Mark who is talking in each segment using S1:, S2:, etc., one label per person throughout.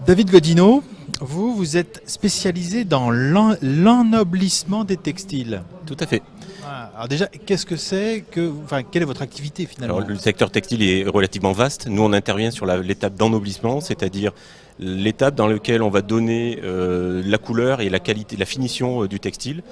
S1: David Godino, vous êtes spécialisé dans l'ennoblissement des textiles.
S2: Tout à fait.
S1: Alors déjà, qu'est-ce que c'est quelle est votre activité finalement?
S2: Alors, le secteur textile est relativement vaste. Nous, on intervient sur l'étape d'ennoblissement, c'est-à-dire l'étape dans laquelle on va donner la couleur et la qualité, la finition du textile.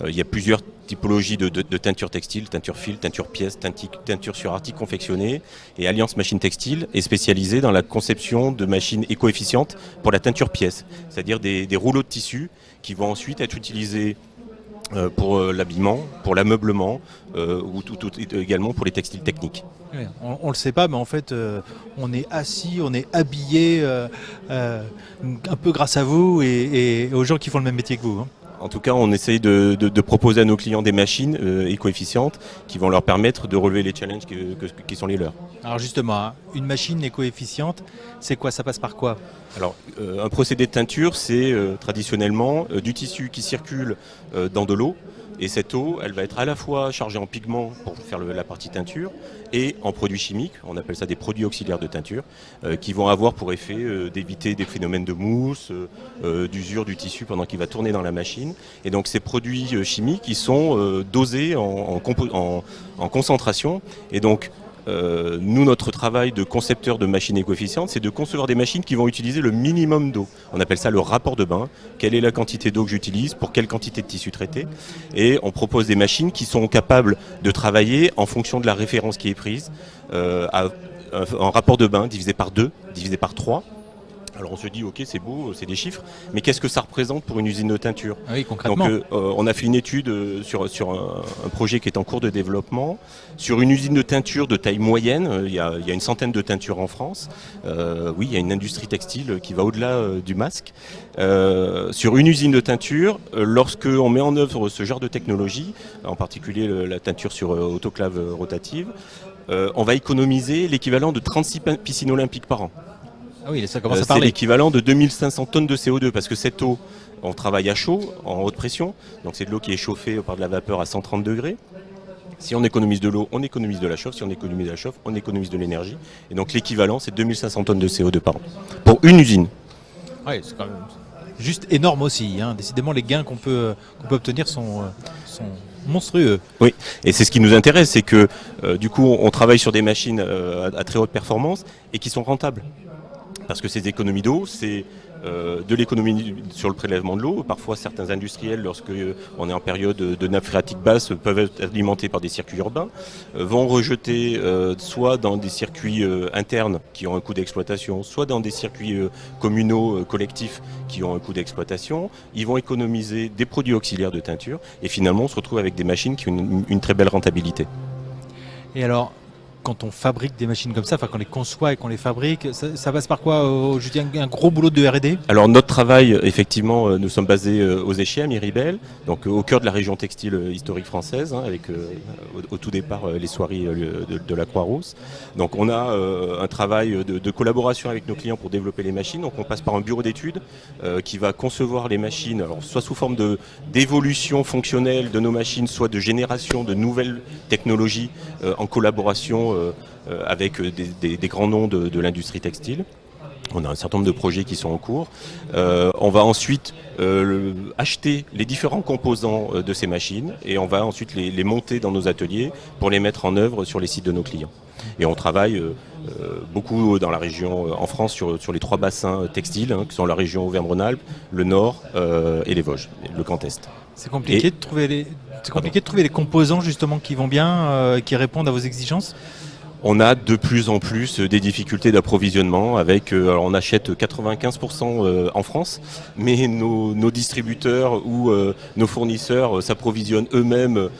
S2: Il y a plusieurs typologies de teinture textile, teinture fil, teinture pièce, teinture sur article confectionné. Et Alliance Machine Textile est spécialisée dans la conception de machines éco-efficientes pour la teinture pièce, c'est-à-dire des rouleaux de tissu qui vont ensuite être utilisés pour l'habillement, pour l'ameublement ou également pour les textiles techniques.
S1: Oui, on le sait pas, mais en fait, on est assis, on est habillé un peu grâce à vous et aux gens qui font le même métier que vous.
S2: En tout cas, on essaye de proposer à nos clients des machines éco-efficientes qui vont leur permettre de relever les challenges qui sont les leurs.
S1: Alors justement, une machine éco-efficiente, c'est quoi? Ça passe par quoi?
S2: Alors, un procédé de teinture, c'est traditionnellement du tissu qui circule dans de l'eau. Et cette eau, elle va être à la fois chargée en pigments pour faire la partie teinture et en produits chimiques, on appelle ça des produits auxiliaires de teinture, qui vont avoir pour effet d'éviter des phénomènes de mousse, d'usure du tissu pendant qu'il va tourner dans la machine. Et donc ces produits chimiques, ils sont dosés en concentration. Et donc nous, notre travail de concepteur de machines éco-efficientes, c'est de concevoir des machines qui vont utiliser le minimum d'eau. On appelle ça le rapport de bain. Quelle est la quantité d'eau que j'utilise pour quelle quantité de tissu traité? Et on propose des machines qui sont capables de travailler en fonction de la référence qui est prise, en rapport de bain divisé par 2, divisé par 3. Alors on se dit, ok, c'est beau, c'est des chiffres, mais qu'est-ce que ça représente pour une usine de teinture?
S1: Ah oui, concrètement.
S2: Donc on a fait une étude sur un projet qui est en cours de développement. Sur une usine de teinture de taille moyenne, il y a une centaine de teintures en France. Oui, il y a une industrie textile qui va au-delà du masque. Sur une usine de teinture, lorsque on met en œuvre ce genre de technologie, en particulier la teinture sur autoclave rotative, on va économiser l'équivalent de 36 piscines olympiques par an.
S1: Ah oui, ça commence à parler.
S2: C'est l'équivalent de 2500 tonnes de CO2 parce que cette eau, on travaille à chaud, en haute pression. Donc c'est de l'eau qui est chauffée par de la vapeur à 130 degrés. Si on économise de l'eau, on économise de la chauffe. Si on économise de la chauffe, on économise de l'énergie. Et donc l'équivalent, c'est 2500 tonnes de CO2 par an. Pour une usine.
S1: Oui, c'est quand même juste énorme aussi. Décidément, les gains qu'on peut obtenir sont monstrueux.
S2: Oui, et c'est ce qui nous intéresse, c'est que du coup, on travaille sur des machines à très haute performance et qui sont rentables. Parce que ces économies d'eau, c'est de l'économie sur le prélèvement de l'eau. Parfois, certains industriels, lorsqu'on est en période de nappe phréatique basse, peuvent être alimentés par des circuits urbains, vont rejeter soit dans des circuits internes qui ont un coût d'exploitation, soit dans des circuits communaux, collectifs qui ont un coût d'exploitation. Ils vont économiser des produits auxiliaires de teinture et finalement, on se retrouve avec des machines qui ont une très belle rentabilité.
S1: Et alors, quand on fabrique des machines comme ça, enfin qu'on les conçoit et qu'on les fabrique, ça passe par quoi? Je dis un gros boulot de R&D?
S2: Alors notre travail, effectivement, nous sommes basés aux Échets, à Miribel, donc au cœur de la région textile historique française, avec au tout départ les soieries de la Croix-Rousse. Donc on a un travail de collaboration avec nos clients pour développer les machines. Donc on passe par un bureau d'études qui va concevoir les machines, alors soit sous forme d'évolution fonctionnelle de nos machines, soit de génération de nouvelles technologies en collaboration avec des grands noms de l'industrie textile. On a un certain nombre de projets qui sont en cours. On va ensuite acheter les différents composants de ces machines et on va ensuite les monter dans nos ateliers pour les mettre en œuvre sur les sites de nos clients. Et on travaille beaucoup dans la région, en France, sur les 3 bassins textiles, qui sont la région Auvergne-Rhône-Alpes, le Nord et les Vosges, le Grand Est.
S1: C'est compliqué de trouver les composants justement qui vont bien, qui répondent à vos exigences?
S2: On a de plus en plus des difficultés d'approvisionnement avec, alors on achète 95% en France, mais nos distributeurs ou nos fournisseurs s'approvisionnent eux-mêmes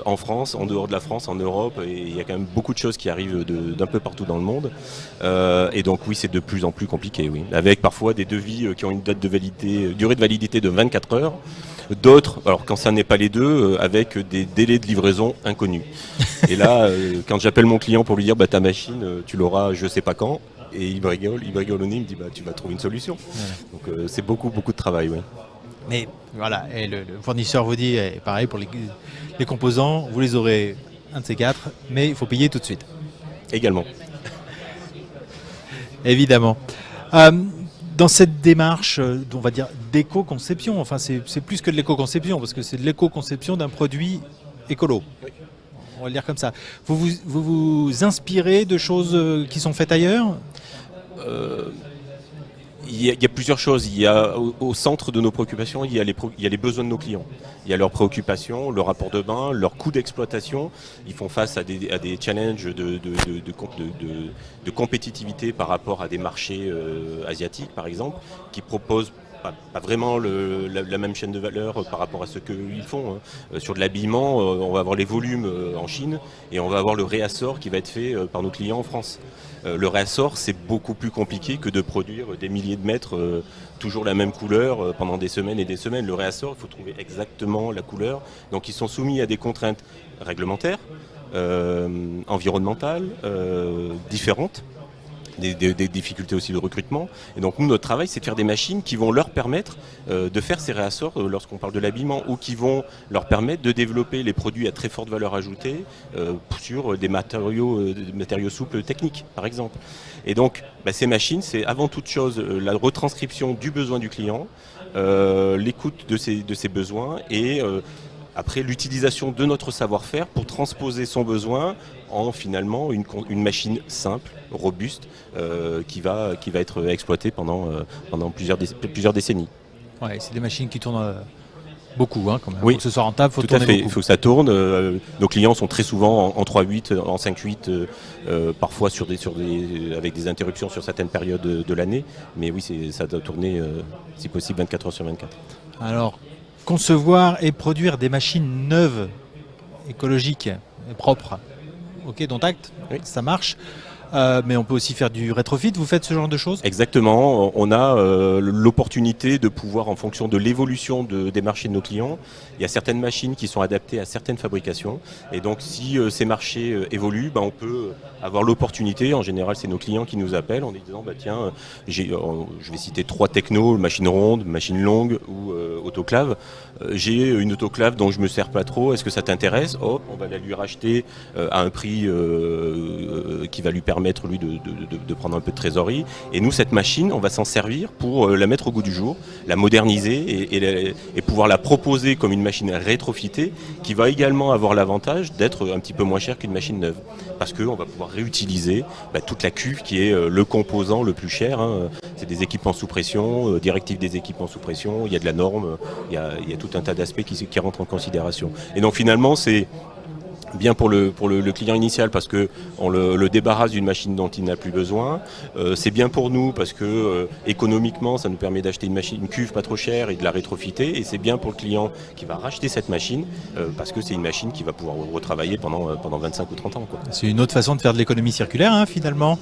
S2: en France, en dehors de la France, en Europe, et il y a quand même beaucoup de choses qui arrivent d'un peu partout dans le monde. Et donc oui, c'est de plus en plus compliqué, oui, avec parfois des devis qui ont une durée de validité de 24 heures. D'autres, alors quand ça n'est pas les deux, avec des délais de livraison inconnus. Et là, quand j'appelle mon client pour lui dire ta machine, tu l'auras je sais pas quand, et il me rigole au nez, il me dit tu vas trouver une solution. Ouais. Donc c'est beaucoup de travail. Ouais.
S1: Mais voilà, et le fournisseur vous dit, pareil pour les composants, vous les aurez un de ces 4, mais il faut payer tout de suite.
S2: Également.
S1: Évidemment. Dans cette démarche, on va dire d'éco-conception, enfin c'est plus que de l'éco-conception, parce que c'est de l'éco-conception d'un produit écolo.
S2: Oui.
S1: On va le dire comme ça. Vous inspirez de choses qui sont faites ailleurs?
S2: Il y a plusieurs choses. Il y a au centre de nos préoccupations, il y a les besoins de nos clients. Il y a leurs préoccupations, leur rapport de bain, leur coût d'exploitation. Ils font face à des challenges de compétitivité par rapport à des marchés asiatiques, par exemple, qui proposent pas vraiment la même chaîne de valeur par rapport à ce qu'ils font. Sur de l'habillement, on va avoir les volumes en Chine et on va avoir le réassort qui va être fait par nos clients en France. Le réassort, c'est beaucoup plus compliqué que de produire des milliers de mètres, toujours la même couleur pendant des semaines et des semaines. Le réassort, il faut trouver exactement la couleur. Donc ils sont soumis à des contraintes réglementaires, environnementales, différentes. Des difficultés aussi de recrutement. Et donc nous, notre travail, c'est de faire des machines qui vont leur permettre de faire ces réassorts lorsqu'on parle de l'habillement, ou qui vont leur permettre de développer les produits à très forte valeur ajoutée sur des matériaux souples techniques, par exemple. Et donc ces machines, c'est avant toute chose la retranscription du besoin du client, l'écoute de ses besoins et après l'utilisation de notre savoir-faire pour transposer son besoin en finalement une machine simple, robuste, qui va être exploitée pendant plusieurs décennies.
S1: Ouais, c'est des machines qui tournent beaucoup, quand même.
S2: Oui,
S1: pour que ce soit rentable, il faut
S2: tout à
S1: tourner
S2: fait.
S1: beaucoup.
S2: Il faut que ça tourne. Nos clients sont très souvent en 3/8, en 5/8, parfois avec des interruptions sur certaines périodes de l'année. Mais oui, ça doit tourner, si possible, 24 heures sur 24.
S1: Alors, concevoir et produire des machines neuves, écologiques et propres, ok, dont acte,
S2: Oui.
S1: ça marche. Mais on peut aussi faire du rétrofit. Vous faites ce genre de choses?
S2: Exactement, on a l'opportunité de pouvoir, en fonction de l'évolution des marchés de nos clients, il y a certaines machines qui sont adaptées à certaines fabrications. Et donc si ces marchés évoluent, on peut avoir l'opportunité, en général c'est nos clients qui nous appellent en disant tiens, je vais citer 3 technos, machine ronde, machine longue ou autoclave. J'ai une autoclave dont je me sers pas trop, est-ce que ça t'intéresse? Hop, on va la lui racheter à un prix qui va lui permettre lui de prendre un peu de trésorerie. Et nous, cette machine, on va s'en servir pour la mettre au goût du jour, la moderniser et pouvoir la proposer comme une machine rétrofitée qui va également avoir l'avantage d'être un petit peu moins chère qu'une machine neuve. Parce qu'on va pouvoir réutiliser toute la cuve qui est le composant le plus cher. C'est des équipements sous pression, directives des équipements sous pression, il y a de la norme, il y a tout un tas d'aspects qui rentrent en considération. Et donc finalement, c'est bien pour le client initial parce que on le débarrasse d'une machine dont il n'a plus besoin. C'est bien pour nous parce que économiquement ça nous permet d'acheter une cuve pas trop chère et de la rétrofiter. Et c'est bien pour le client qui va racheter cette machine parce que c'est une machine qui va pouvoir retravailler pendant 25 ou 30 ans.
S1: C'est une autre façon de faire de l'économie circulaire, finalement.